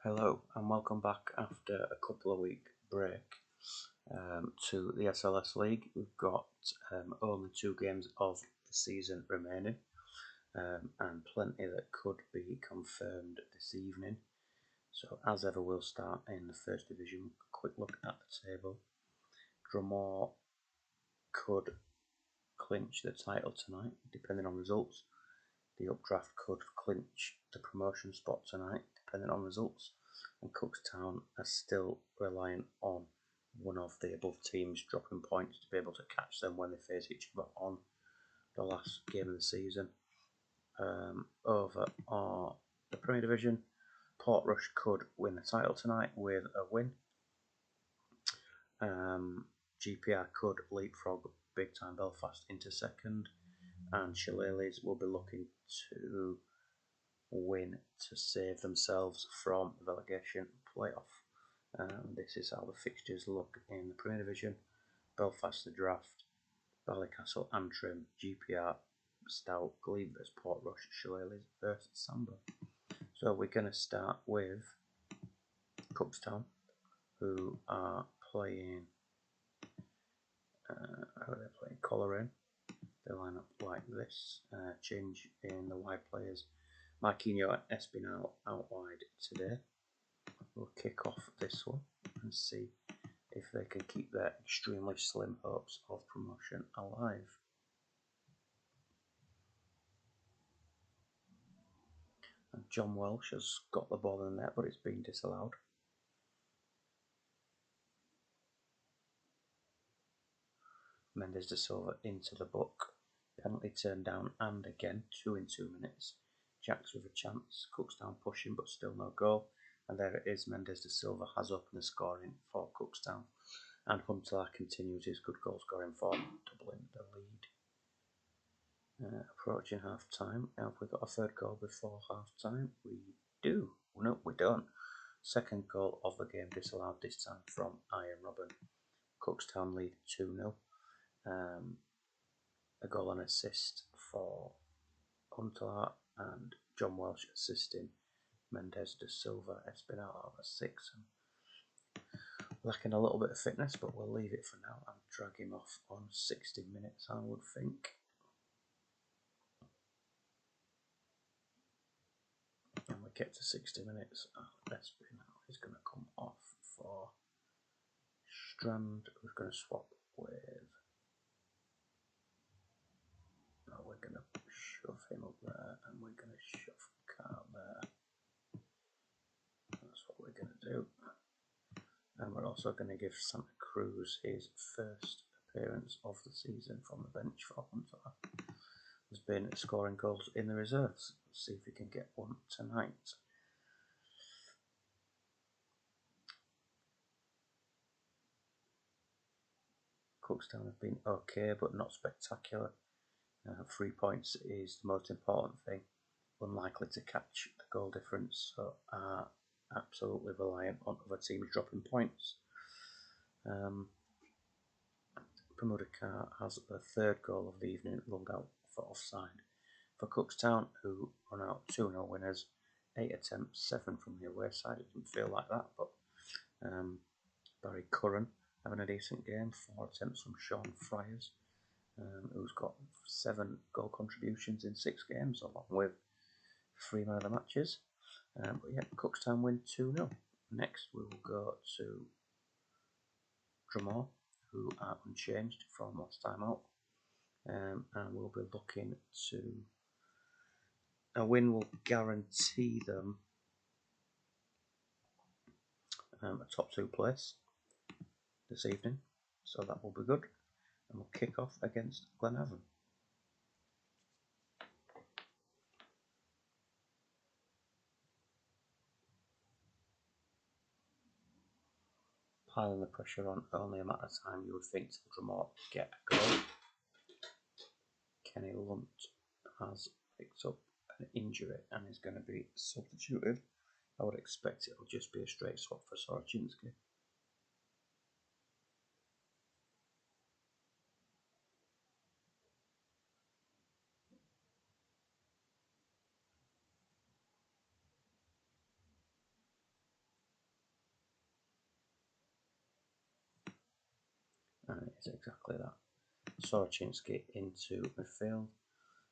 Hello and welcome back after a couple of week break to the SLS League. We've got only 2 games of the season remaining and plenty that could be confirmed this evening. So as ever, we'll start in the First Division. Quick look at the table. Drumore could clinch the title tonight depending on results. The Updraft could clinch the promotion spot tonight depending on results, and Cookstown are still reliant on one of the above teams dropping points to be able to catch them when they face each other on the last game of the season. Over the Premier Division, Portrush could win the title tonight with a win. GPR could leapfrog big time Belfast into second, and Shillelaghs will be looking to win to save themselves from the relegation playoff. This is how the fixtures look in the Premier Division. Belfast the Draft, Ballycastle Antrim, GPR, Stout, Glebe vs Portrush, Shillelaghs vs Samba. So we're going to start with Cookstown, who are playing Coleraine. They line up like this. Change in the wide players. Marquinhos and Espinal out wide today. We'll kick off this one and see if they can keep their extremely slim hopes of promotion alive. And John Welsh has got the ball in the net, but it's been disallowed. Mendes de Silva into the book. Penalty turned down and again, 2 in 2 minutes. Jacks with a chance. Cookstown pushing, but still no goal. And there it is. Mendes de Silva has opened the scoring for Cookstown. And Huntelaar continues his good goal scoring form, doubling the lead. Approaching half time. Have we got a third goal before half time? We do. No, we don't. Second goal of the game disallowed, this time from Iron Robin. Cookstown lead 2-0. A goal and assist for Huntelaar and John Welsh assisting Mendes de Silva. Espinal over 6. Lacking a little bit of fitness, but we'll leave it for now and drag him off on 60 minutes, I would think. And we get to 60 minutes. Espinal is going to come off for Strand. We're going to swap with. We're going to shove him up there, and we're going to shove Carl there. That's what we're going to do. And we're also going to give Santa Cruz his first appearance of the season from the bench for Huntelaar. Has been scoring goals in the reserves. Let's see if we can get one tonight. Cookstown have been okay, but not spectacular. 3 points is the most important thing. Unlikely to catch the goal difference, so are absolutely reliant on other teams dropping points. Pramudikar has the third goal of the evening ruled out for offside. For Cookstown, who run out 2-0 winners, 8 attempts, 7 from the away side. It didn't feel like that, but Barry Curran having a decent game, 4 attempts from Sean Friars, who's got 7 goal contributions in 6 games, along with 3 man of the matches. But yeah, Cookstown win 2-0. Next, we will go to Drumore, who are unchanged from last time out, and we'll be looking to. A win will guarantee them a top 2 place this evening, so that will be good. And we'll kick off against Glenavon. Piling the pressure on, only a matter of time you would think to Drumore get a goal. Kenny Lunt has picked up an injury and is going to be substituted. I would expect it will just be a straight swap for Soroczynski. And it is exactly that. Soroczynski into midfield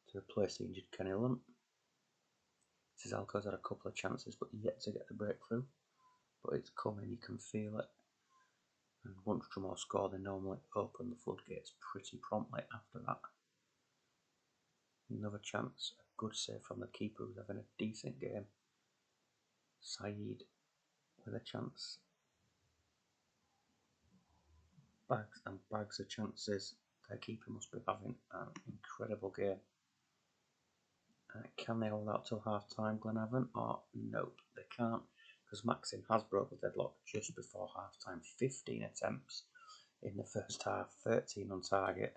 to replace the injured Kenny Lunt. Cizalco's had a couple of chances but yet to get the breakthrough. But it's coming, you can feel it. And once Drumore score, they normally open the floodgates pretty promptly after that. Another chance, a good save from the keeper who's having a decent game. Saeed with a chance. Bags and bags of chances. Their keeper must be having an incredible game. Can they hold out till half time, Glenavon? Or nope, they can't, because Maxim has broke the deadlock just before half time. 15 attempts in the first half, 13 on target.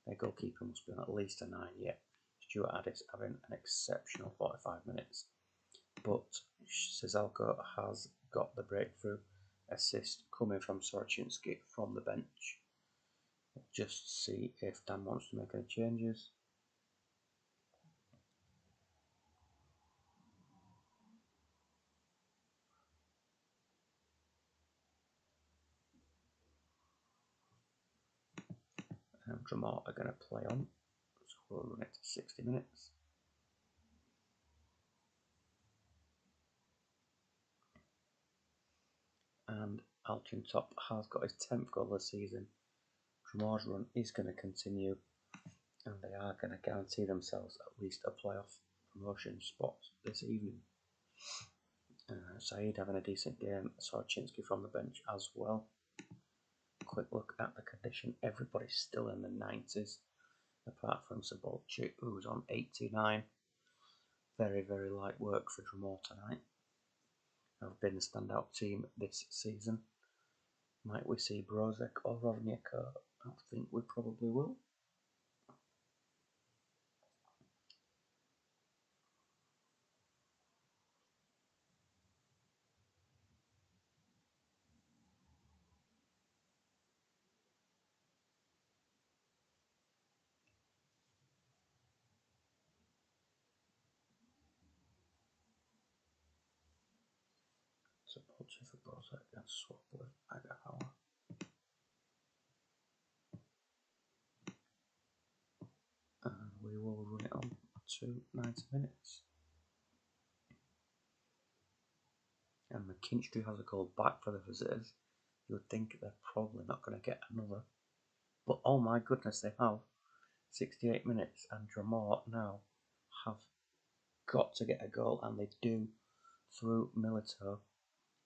Their goalkeeper must be on at least a 9 yet. Stuart Addis having an exceptional 45 minutes. But Cizalco has got the breakthrough assist coming from Soroczynski from the bench. Just see if Dan wants to make any changes. Drumore are going to play on, so we'll run it to 60 minutes. And Alton Top has got his 10th goal of the season. Drumore's run is going to continue, and they are going to guarantee themselves at least a playoff promotion spot this evening. Saeed having a decent game, Soroczynski from the bench as well. Quick look at the condition, everybody's still in the 90s, apart from Sabolchik, who's on 89. Very, very light work for Drumore tonight. Have been the standout team this season. Might we see Brozek or Rovnieko? I think we probably will. Sabolchik for Brozek and swap with Agahawa. And we will run it on to 90 minutes. And McKinstry has a goal back for the visitors. You would think they're probably not going to get another. But oh my goodness, they have. 68 minutes, and Drumore now have got to get a goal, and they do through Milito.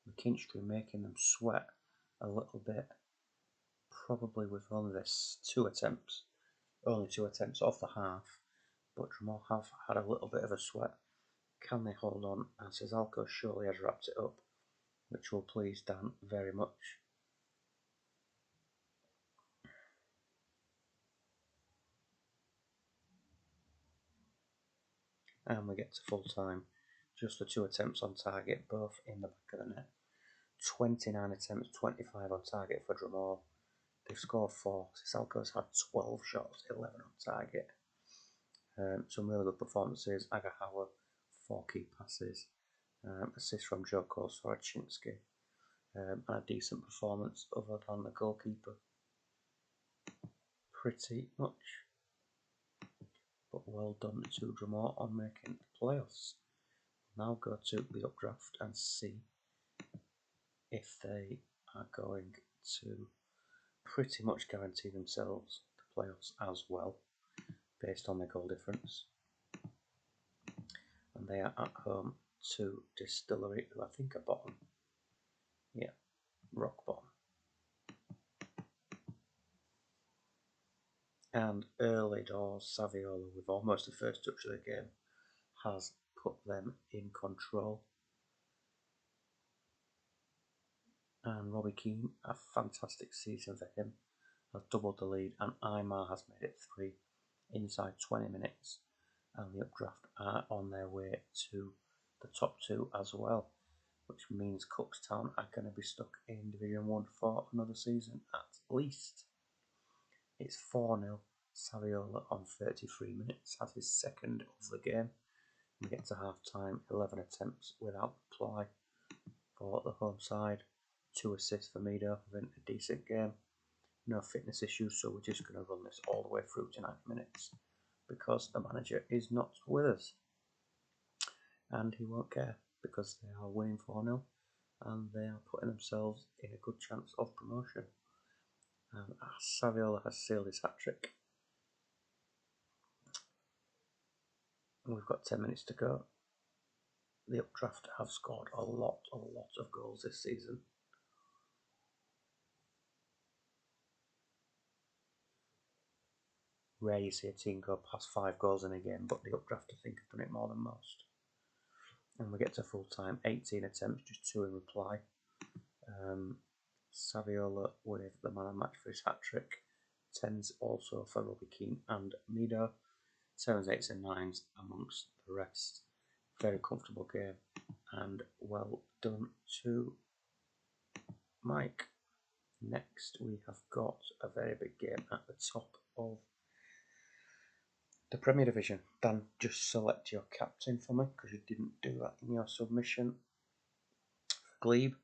McKinstry making them sweat a little bit, probably with only this only two attempts off the half, but Drumore have had a little bit of a sweat. Can they hold on? And Cizalco surely has wrapped it up, which will please Dan very much. And we get to full time. Just the two attempts on target, both in the back of the net. 29 attempts, 25 on target for Drumore. They've scored 4. Cizalco's had 12 shots, 11 on target. Some really good performances. Agahawa, 4 key passes. Assist from Joko Soroczynski. And a decent performance other than the goalkeeper. Pretty much. But well done to Drumore on making the playoffs. Now go to the updraft and see if they are going to pretty much guarantee themselves the playoffs as well, based on their goal difference. And they are at home to Distillery, who I think are bottom. Yeah, rock bottom. And early doors, Saviola, with almost the first touch of the game, has put them in control. And Robbie Keane, a fantastic season for him, has doubled the lead, and Aymar has made it 3 inside 20 minutes. And the updraft are on their way to the top 2 as well, which means Cookstown are going to be stuck in Division 1 for another season at least. It's 4-0. Saviola on 33 minutes has his second of the game. We get to half time, 11 attempts without reply for the home side. 2 assists for Mido, having a decent game. no fitness issues, so we're just going to run this all the way through to 90 minutes because the manager is not with us. And he won't care because they are winning 4-0 and they are putting themselves in a good chance of promotion. And Saviola has sealed his hat-trick. We've got 10 minutes to go. The Updraft have scored a lot of goals this season. Rare you see a team go past 5 goals in a game, but the Updraft I think have done it more than most. And we get to full time, 18 attempts, just 2 in reply. Saviola with the man of match for his hat-trick. 10s also for Robbie Keane and Mido. 7s, 8s and 9s amongst the rest. Very comfortable game and well done to Mike. Next we have got a very big game at the top of the Premier Division. Dan, just select your captain for me because you didn't do that in your submission. Glebe.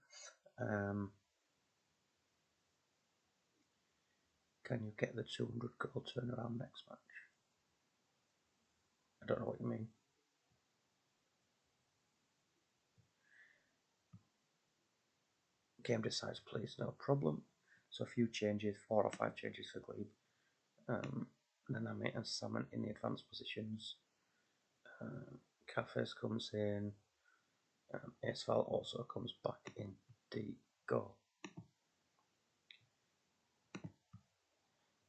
Can you get the 200 goal turnaround next match? I don't know what you mean. Game decides, please, no problem. So a few changes, 4 or 5 changes for Glebe. Nanami and Salmon in the advanced positions. Cafes comes in. Esval also comes back in the goal.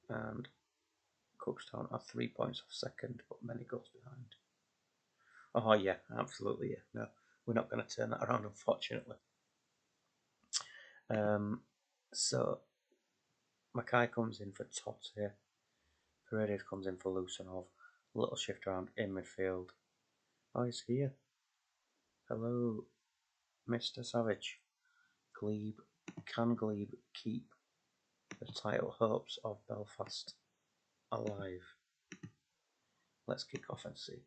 And Cookstown are 3 points off second, but many goals behind. Oh yeah, absolutely, yeah. No, we're not going to turn that around, unfortunately. So Mackay comes in for Tot here. Paredes comes in for Lusanov. A little shift around in midfield. Oh, he's here. Hello, Mr. Savage. Glebe. Can Glebe keep the title hopes of Belfast alive? Let's kick off and see.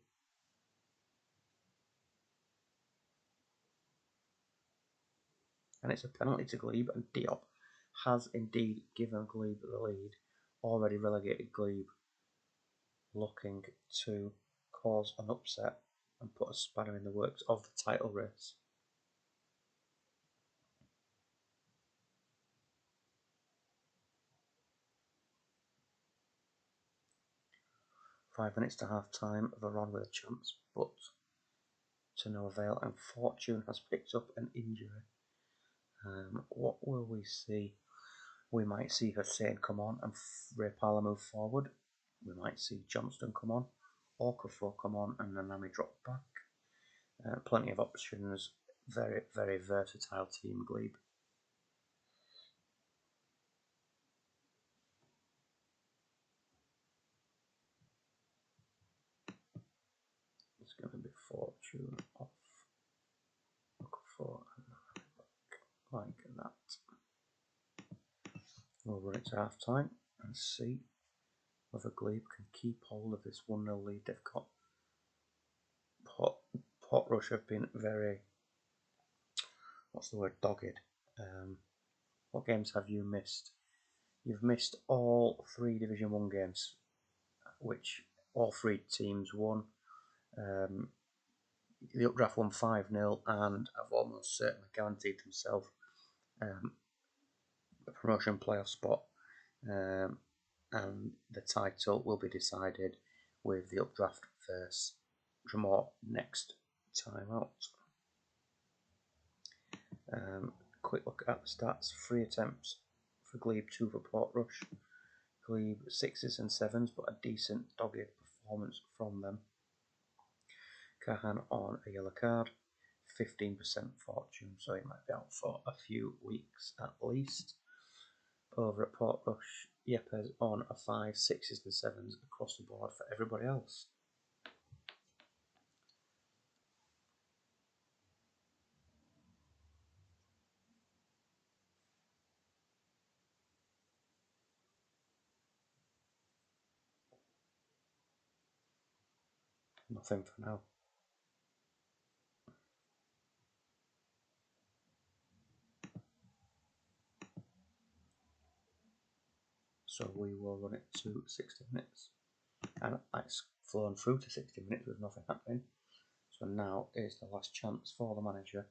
And it's a penalty to Glebe, and Diop has indeed given Glebe the lead. Already relegated Glebe, looking to cause an upset and put a spanner in the works of the title race. Five minutes to half time, Veron with a chance, but to no avail, and Fortune has picked up an injury. What will we see? We might see Hussein come on and Ray Parler move forward. We might see Johnston come on, Okafor come on, and Nanami drop back. Plenty of options. Very, very versatile team, Glebe. It's going to be Fortune off, Okafor, and Nanami back, like that. We'll run it to half time and see whether Glebe can keep hold of this 1-0 lead they've got. Portrush have been very, dogged. What games have you missed? You've missed all 3 Division 1 games, which all 3 teams won. The Updraft won 5-0 and have almost certainly guaranteed themselves a promotion playoff spot. And the title will be decided with the Updraft versus Drumore next time out. Quick look at the stats. 3 attempts for Glebe, 2 for Portrush. Glebe 6s and 7s, but a decent dogged performance from them. Kahan on a yellow card, 15% Fortune, so he might be out for a few weeks at least. Over at Portrush, Yepes on a 5, 6s and 7s across the board for everybody else. Nothing for now. So we will run it to 60 minutes. And it's flown through to 60 minutes with nothing happening. So now is the last chance for the manager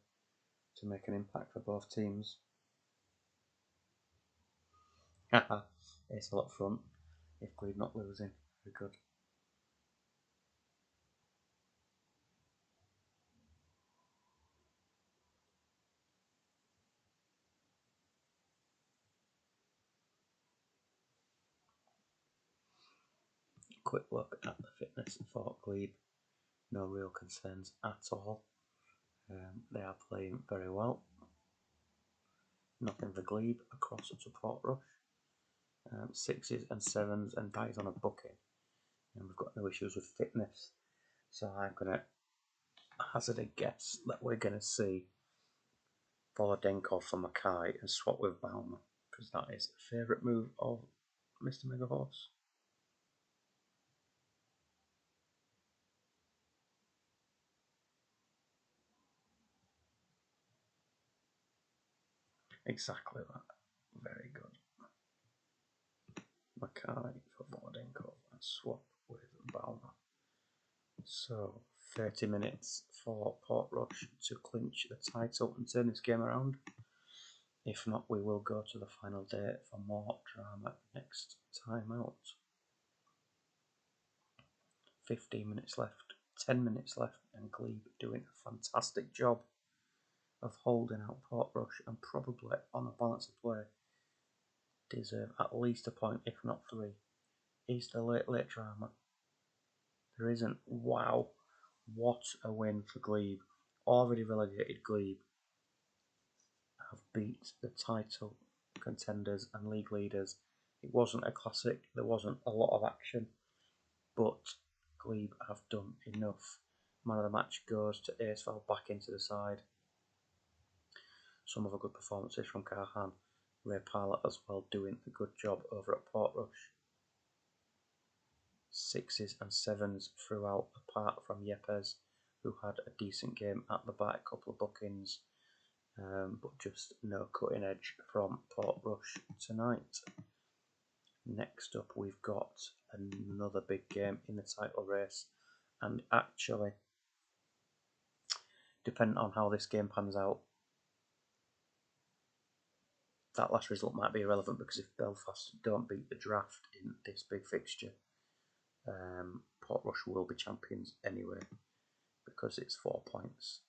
to make an impact for both teams. Haha, it's a lot of fun. If Glebe not losing, very good. Quick look at the fitness for Glebe. No real concerns at all. They are playing very well. Nothing for Glebe across support rush. 6s and 7s and dies on a booking. And we've got no issues with fitness. So I'm going to hazard a guess that we're going to see Volodenkov for Mackay and swap with Baumer, because that is a favourite move of Mr. Mega Horse. Exactly that. Very good. Mackay for Volodenkov and swap with Baumer. So 30 minutes for Portrush to clinch the title and turn this game around. If not, we will go to the final day for more drama next time out. 15 minutes left, 10 minutes left, and Glebe doing a fantastic job of holding out Portrush and probably on a balance of play deserve at least a point, if not 3. Is the late drama? There isn't. Wow, what a win for Glebe. Already relegated Glebe have beat the title contenders and league leaders. It wasn't a classic, there wasn't a lot of action, but Glebe have done enough. Man of the match goes to Acefeld back into the side. Some other good performances from Carhan. Ray Pilot as well doing a good job over at Portrush. 6s and 7s throughout, apart from Yepes, who had a decent game at the back, couple of bookings, but just no cutting edge from Portrush tonight. Next up, we've got another big game in the title race, and actually, depending on how this game pans out, that last result might be irrelevant, because if Belfast don't beat the draft in this big fixture, Portrush will be champions anyway, because it's 4 points.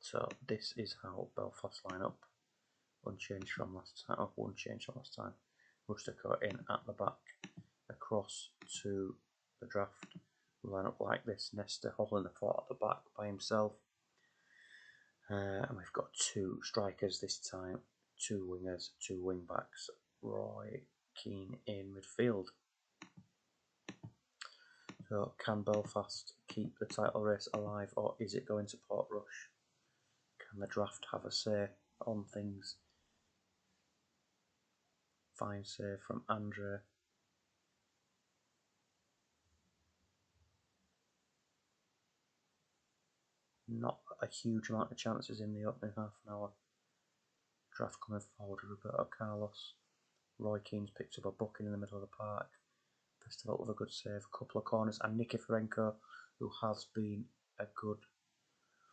So this is how Belfast line up, unchanged from last time. One change from last time. Rustico in at the back, across to the draft. We line up like this. Nesta holding the fort at the back by himself. And we've got 2 strikers this time, 2 wingers, 2 wing backs. Roy Keane in midfield. So can Belfast keep the title race alive, or is it going to Portrush? Can the draft have a say on things? Fine save from Andre. Not a huge amount of chances in the opening half an hour. Draft coming forward with Roberto Carlos. Roy Keane's picked up a booking in the middle of the park. Festival with a good save, a couple of corners, and Nikiforenko, who has been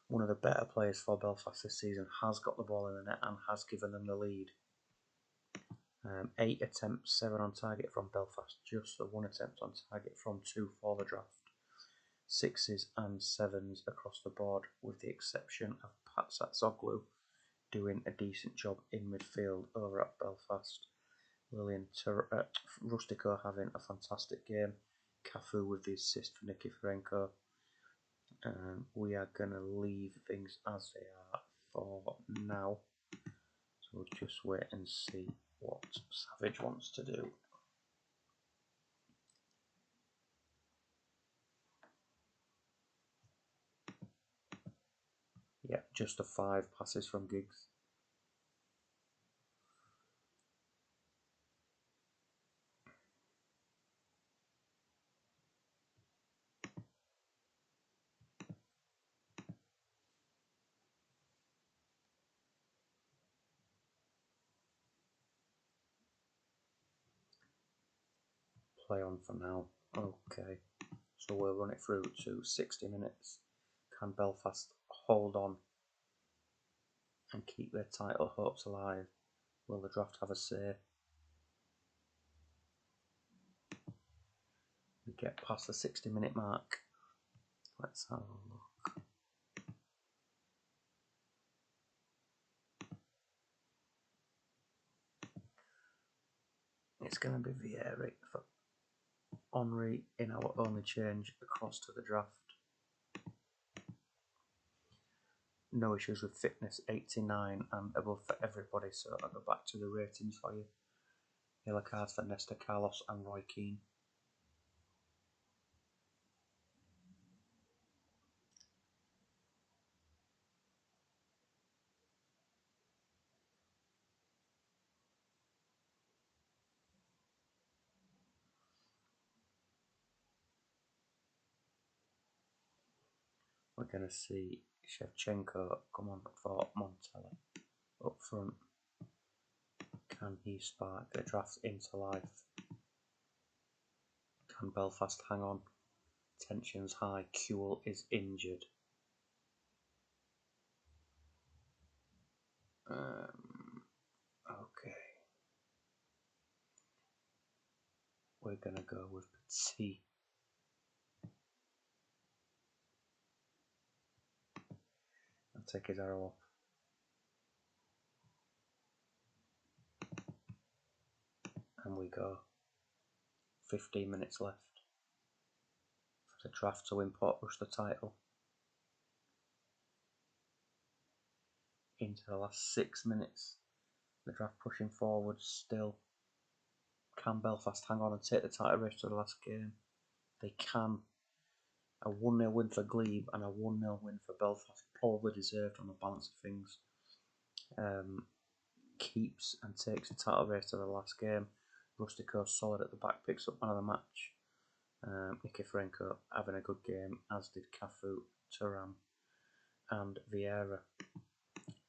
one of the better players for Belfast this season, has got the ball in the net and has given them the lead. 8 attempts, 7 on target from Belfast, just the 1 attempt on target from 2 for the draft. 6s and 7s across the board, with the exception of Pat Satsoglu doing a decent job in midfield over at Belfast. Rustico having a fantastic game. Cafu with the assist for Nikiforenko. We are going to leave things as they are for now. So we'll just wait and see what Savage wants to do. Yeah, just the 5 passes from Giggs. play on for now. Okay, so we'll run it through to 60 minutes. Can Belfast hold on and keep their title hopes alive? Will the draft have a say? We get past the 60-minute mark. Let's have a look. It's going to be Vieira for Henri in our only change across to the draft. No issues with fitness, 89 and above for everybody, so I'll go back to the ratings for you. Yellow cards for Nesta, Carlos and Roy Keane. We're going to see Shevchenko come on for Montella. Up front, can he spark the draft into life? Can Belfast hang on? Tensions high, Kuhl is injured. Okay. We're going to go with Petit. I'll take his arrow off. And we go. 15 minutes left for the draft to import rush the title. Into the last 6 minutes. The draft pushing forward still. Can Belfast hang on and take the title race to the last game? They can. A 1-0 win for Glebe and a 1-0 win for Belfast, probably deserved on the balance of things. Keeps and takes the title race to the last game. Rustico solid at the back, picks up man of the match. Nikifrenko having a good game, as did Cafu, Turan and Vieira.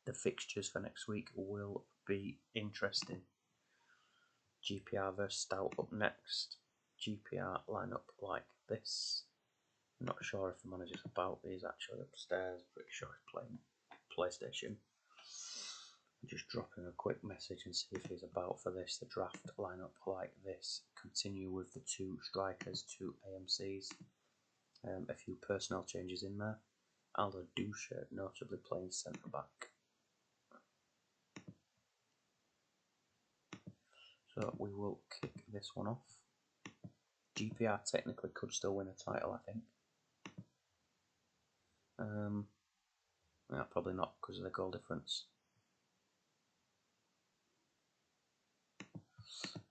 The fixtures for next week will be interesting. GPR versus Stout up next. GPR line up like this. Not sure if the manager's about. He's actually upstairs. Pretty sure he's playing PlayStation. Just drop him a quick message and see if he's about for this. The draft line up like this. Continue with the 2 strikers, 2 AMCs. A few personnel changes in there. Aldo Dusha notably playing centre back. So we will kick this one off. GPR technically could still win a title, I think. Yeah, probably not because of the goal difference.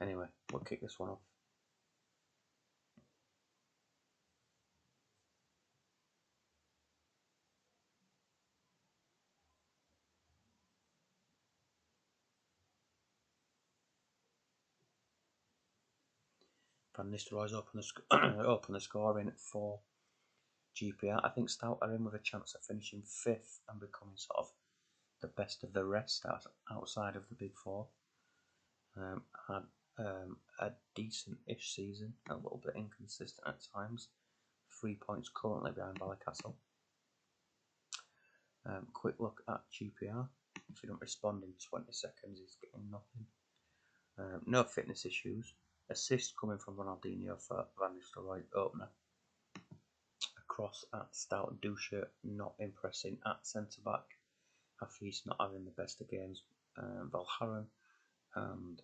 Anyway, we'll kick this one off. Van Nistelrooy's open the scoring for GPR. I think Stout are in with a chance of finishing 5th and becoming sort of the best of the rest outside of the big 4. Had a decent-ish season, a little bit inconsistent at times. 3 points currently behind Ballycastle. Quick look at GPR. If you don't respond in 20 seconds, he's getting nothing. No fitness issues. Assist coming from Ronaldinho for Van Nistelrooy opener. Across at Stout, Dusha not impressing at centre back. Hafiz not having the best of games. Valharan and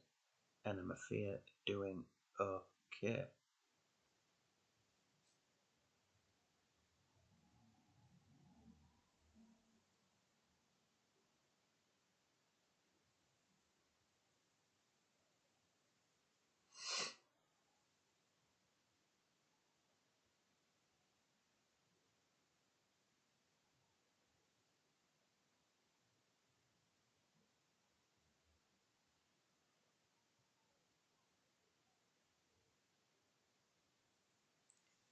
Enamafia doing okay.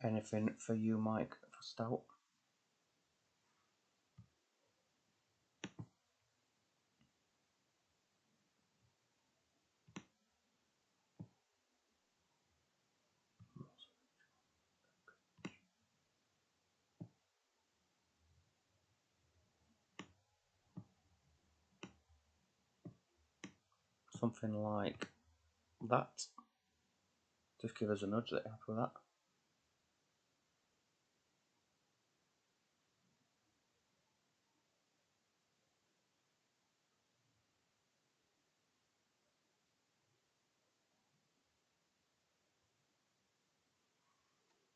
Anything for you, Mike, for Stout? something like that. Just give us a nudge that you're happy with that.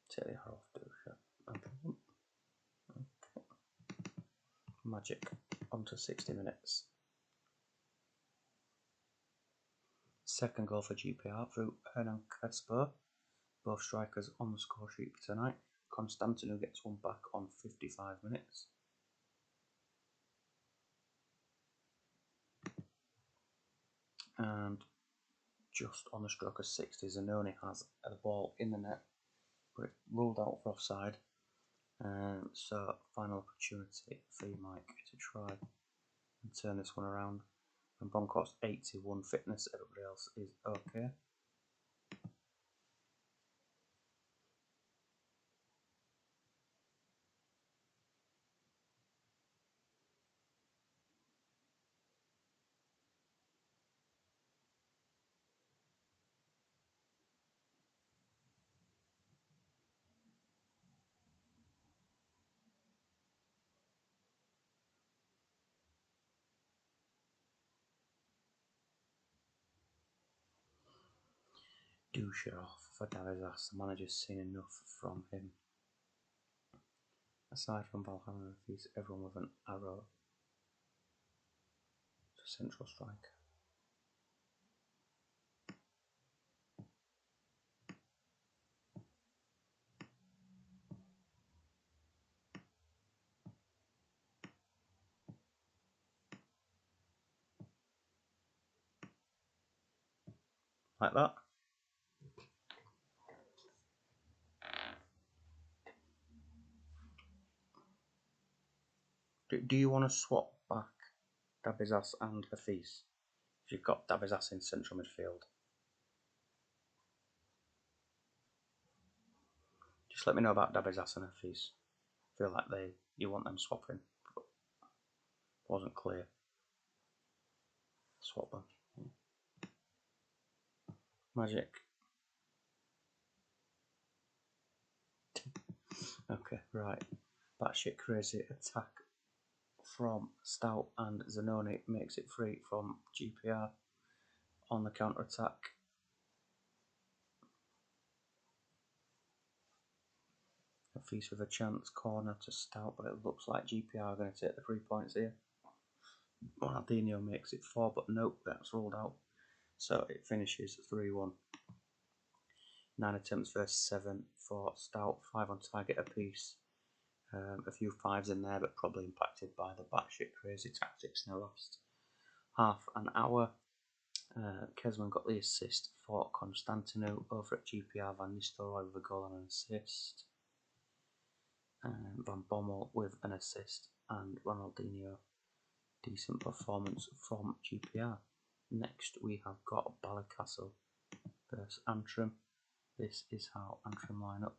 Take the arrow off, do shit. Okay. Magic. On to 60 minutes. Second goal for GPR through Hernan Crespo. Both strikers on the score sheet for tonight. Constantino gets one back on 55 minutes. And just on the stroke of 60, Zanoni has the ball in the net, but it's ruled out for offside. So final opportunity for you, Mike, to try and turn this one around. And Broncos 81 fitness, everybody else is okay. Doucher off for Davizas. The manager's seen enough from him. Aside from Valhalla, he's everyone with an arrow to central strike. Like that. Do you want to swap back Davizas and Hafiz? If you've got Davizas in central midfield. Just let me know about Davizas and Hafiz. I feel like you want them swapping, but it wasn't clear. Swap them. Magic. Okay, right. Batshit crazy attack from Stout, and Zanoni makes it free from GPR on the counter attack. A feast with a chance, corner to Stout, but it looks like GPR are going to take the 3 points here. Ronaldinho makes it 4, but nope, that's ruled out. So it finishes 3-1. 9 attempts versus 7 for Stout, 5 on target apiece. A few 5s in there, but probably impacted by the batshit crazy tactics in the last half an hour. Kesman got the assist for Constantino over at GPR. Van Nistelrooy with a goal and an assist. Van Bommel with an assist, and Ronaldinho. Decent performance from GPR. Next we have got Ballycastle versus Antrim. This is how Antrim line up.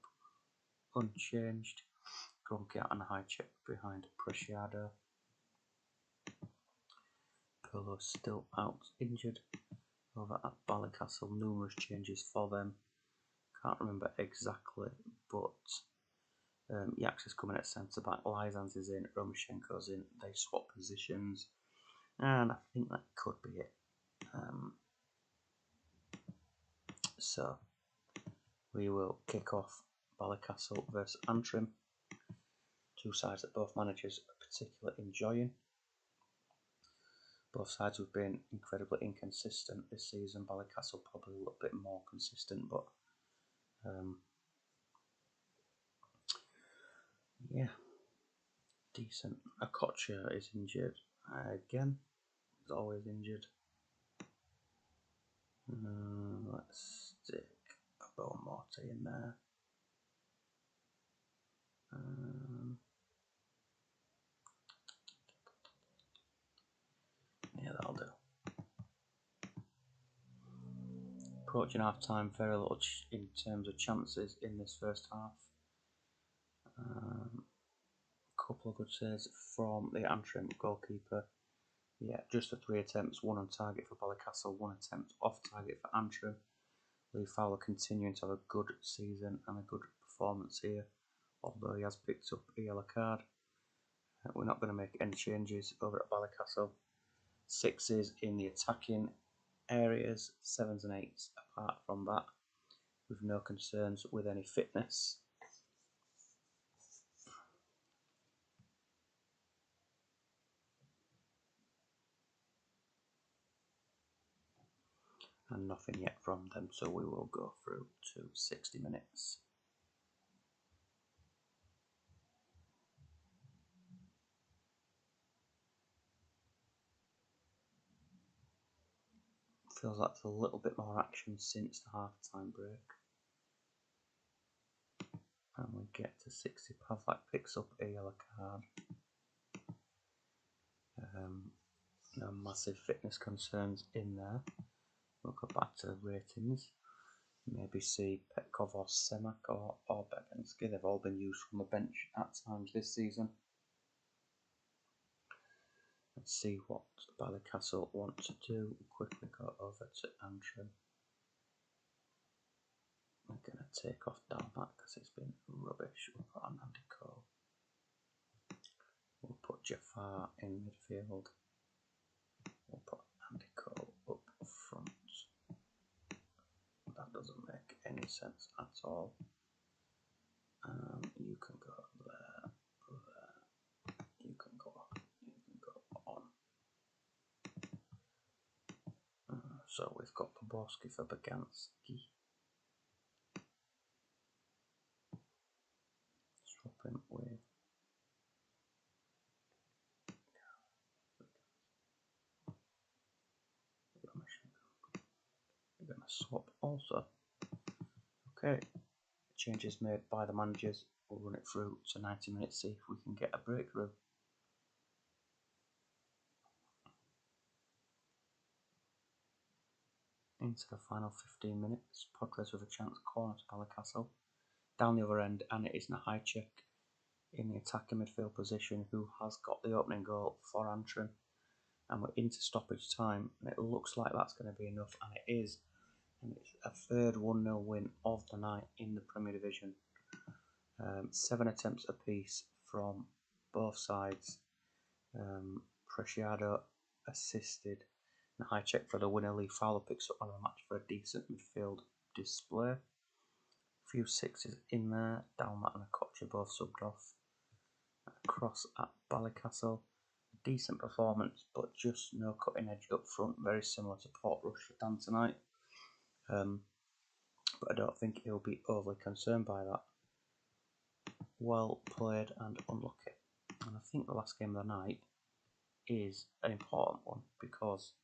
Unchanged. Gronkia and Highchip behind Preciado. Polo still out injured. Over at Ballycastle, numerous changes for them. Can't remember exactly, but Yaks is coming at centre back. Lyzans is in, Romoshenko's in. They swap positions, and I think that could be it. So we will kick off Ballycastle versus Antrim. Two sides that both managers are particularly enjoying. Both sides have been incredibly inconsistent this season. Ballycastle probably a little bit more consistent, but yeah, decent. Akocha is injured again. He's always injured. Let's stick a Bowen Morty in there. Yeah, that'll do. Approaching half time, very little in terms of chances in this first half. Couple of good saves from the Antrim goalkeeper, Yeah, just the 3 attempts, 1 on target for Ballycastle, 1 attempt off target for Antrim. Lee Fowler continuing to have a good season and a good performance here, although he has picked up a yellow card. We're not going to make any changes over at Ballycastle. 6s in the attacking areas, 7s and 8s apart from that, with no concerns with any fitness. And nothing yet from them, so we will go through to 60 minutes. Feels like there's a little bit more action since the half-time break. And we get to 60. Pavlak picks up a yellow card. No massive fitness concerns in there. We'll go back to the ratings. Maybe see Petkov or Semak or Bebenski. They've all been used from the bench at times this season. Let's see what Ballycastle want to do. Quickly go over to Antrim. We're going to take off Dalmat because it's been rubbish. We'll put on Andy Cole. We'll put Jafar in midfield. We'll put Andy Cole up front. That doesn't make any sense at all. You can go there, there. You can go on. So we've got Poborski for Baganski. Swap him with we're going to swap also. Okay, changes made by the managers. We'll run it through to 90 minutes, see if we can get a breakthrough. Into the final 15 minutes, Podres with a chance, corner to Ballycastle. Down the other end, and it is Nahajcik in the attacking midfield position who has got the opening goal for Antrim. And we're into stoppage time, and it looks like that's going to be enough, and it is. And it's a third 1-0 win of the night in the Premier Division. 7 attempts apiece from both sides. Preciado assisted and high check for the winner. Lee Fowler picks up on the match for a decent midfield display. A few 6s in there. Dalmat and Okocha both subbed off. Cross at Ballycastle. Decent performance, but just no cutting edge up front. Very similar to Portrush for Dan tonight. But I don't think he'll be overly concerned by that. Well played and unlucky. And I think the last game of the night is an important one, because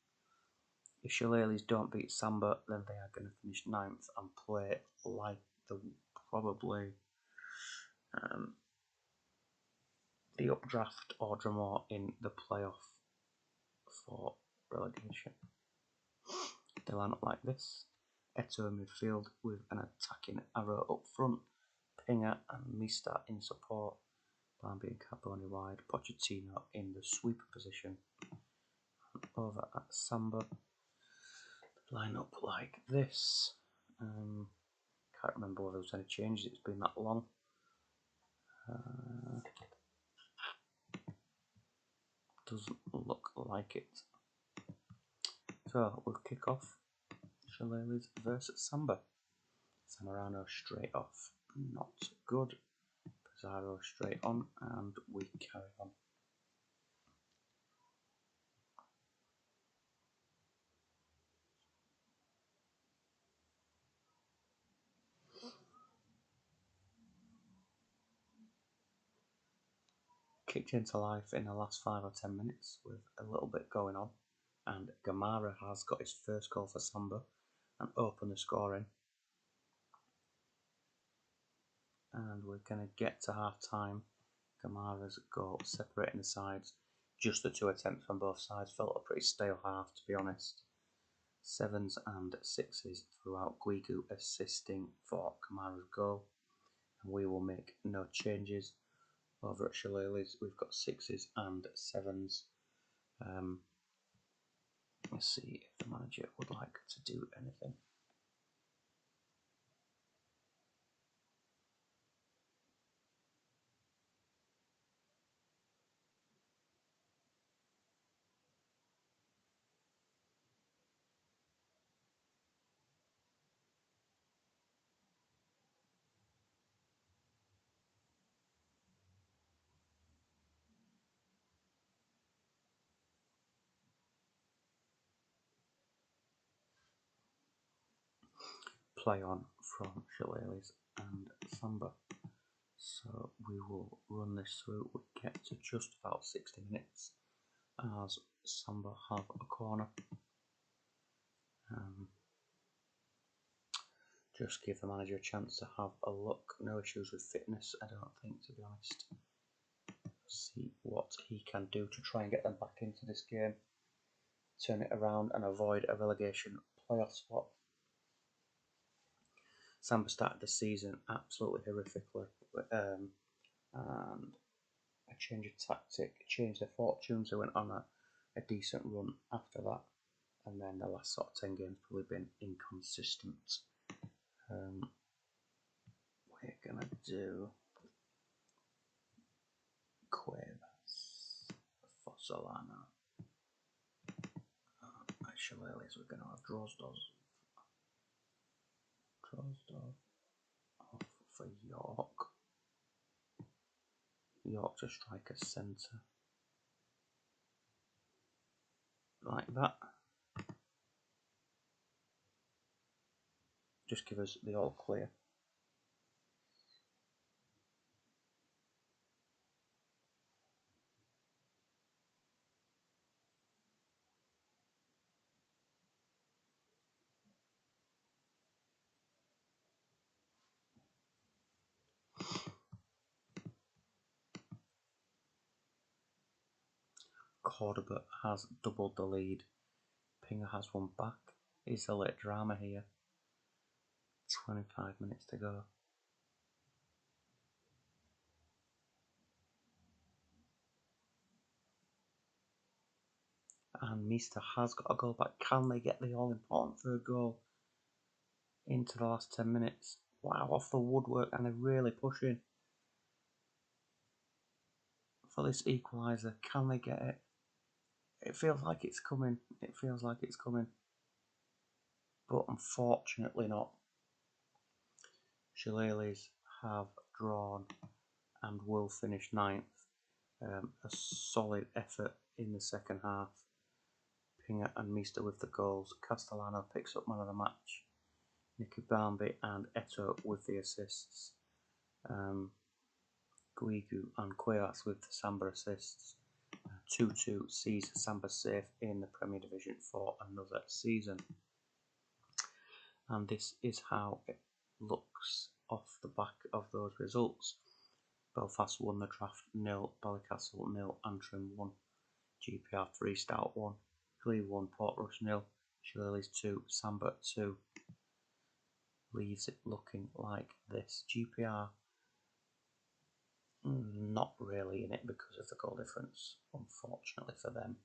if Shillelaghs don't beat Samba, then they are going to finish 9th and play like the probably the updraft or Drumore in the playoff for relegation. They line up like this: Eto in midfield with an attacking arrow up front, Pinger and Mista in support, Bambi and Carboni wide, Pochettino in the sweeper position. And over at Samba, line up like this. Can't remember whether there was any changes, it's been that long. Doesn't look like it. So we'll kick off Shillelaghs versus Samba. Samorano straight off, not good. Pizarro straight on, and we carry on. Kicked into life in the last 5 or 10 minutes with a little bit going on, and Gamara has got his first goal for Samba and opened the scoring. And we're going to get to half time. Gamara's goal separating the sides. Just the 2 attempts from both sides. Felt a pretty stale half, to be honest. 7s and 6s throughout. Guigu assisting for Kamara's goal. And we will make no changes. Over at Shillelaghs, we've got 6s and 7s. Let's see if the manager would like to do anything. Play on from Shillelagh's and Samba. So we will run this through. We get to just about 60 minutes as Samba have a corner. Just give the manager a chance to have a look. No issues with fitness, I don't think, to be honest. See what he can do to try and get them back into this game, turn it around and avoid a relegation playoff spot. Samba started the season absolutely horrifically, and a change of tactic changed their fortunes. They went on a decent run after that, and then the last sort of 10 games probably been inconsistent. We're gonna do Cuevas for Solana. Shillelagh's we're gonna have Drozdov off for York. York to strike a centre. Like that. Just give us the all clear. Cordoba has doubled the lead. Pinger has one back. Is a late drama here. 25 minutes to go. And Mista has got a goal back. Can they get the all important third goal into the last 10 minutes? Wow, off the woodwork, and they're really pushing for this equaliser. Can they get it? It feels like it's coming. It feels like it's coming. But unfortunately not. Shillelagh's have drawn and will finish 9th. A solid effort in the second half. Pinger and Mista with the goals. Castellano picks up man of the match. Nicky Barmby and Eto with the assists. Guigu and Cuevas with the Samba assists. 2-2 sees Samba safe in the Premier Division for another season. And this is how it looks off the back of those results. Belfast won the draft 0, Ballycastle 0, Antrim 1, GPR 3, Stout 1, Glebe 1, Portrush 0, Shillelagh's 2, Samba 2. Leaves it looking like this. GPR not really in it because of the goal difference, unfortunately for them.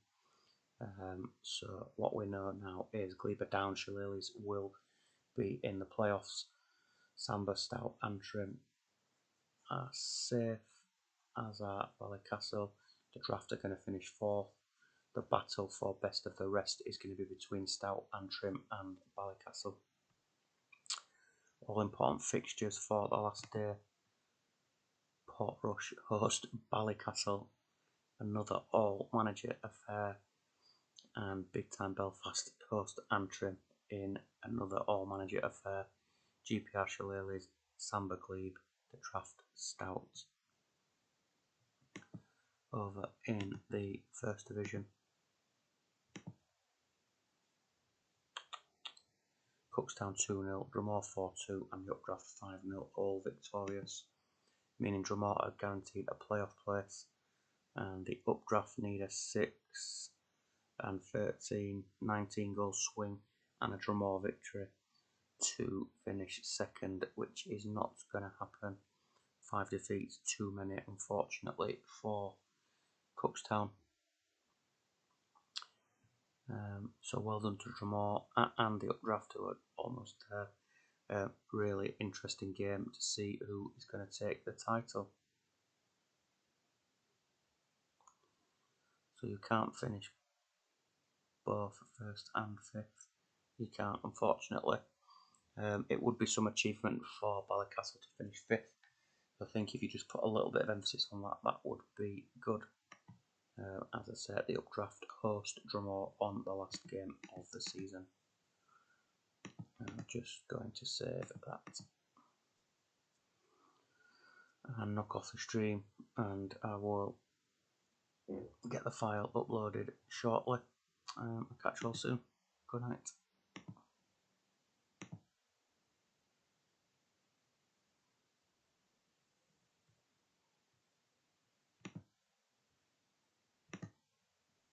So what we know now is Glebe down, Shillelagh's will be in the playoffs. Samba, Stout, Antrim are safe, as are Ballycastle. The draft are going to finish 4th. The battle for best of the rest is going to be between Stout, Antrim and Ballycastle. All important fixtures for the last day. Portrush host Ballycastle, another all manager affair, and Big Time Belfast host Antrim in another all manager affair. GPR Shillelagh's, Samba Glebe, the draft Stout. Over in the First Division, Cookstown 2-0, Drumore 4-2 and the Updraft 5-0, all victorious, meaning Drumore are guaranteed a playoff place and the Updraft need a 6 and 13, 19 goal swing and a Drumore victory to finish second, which is not going to happen. 5 defeats, too many unfortunately for Cookstown. So well done to Drumore and the updraft who are almost there. Really interesting game to see who is going to take the title. So you can't finish both first and fifth. You can't, unfortunately. It would be some achievement for Ballycastle to finish fifth. I think if you just put a little bit of emphasis on that, that would be good. As I said, the updraft host Drumore on the last game of the season. I'm just going to save that and knock off the stream, and I will get the file uploaded shortly. I'll catch you all soon. Good night.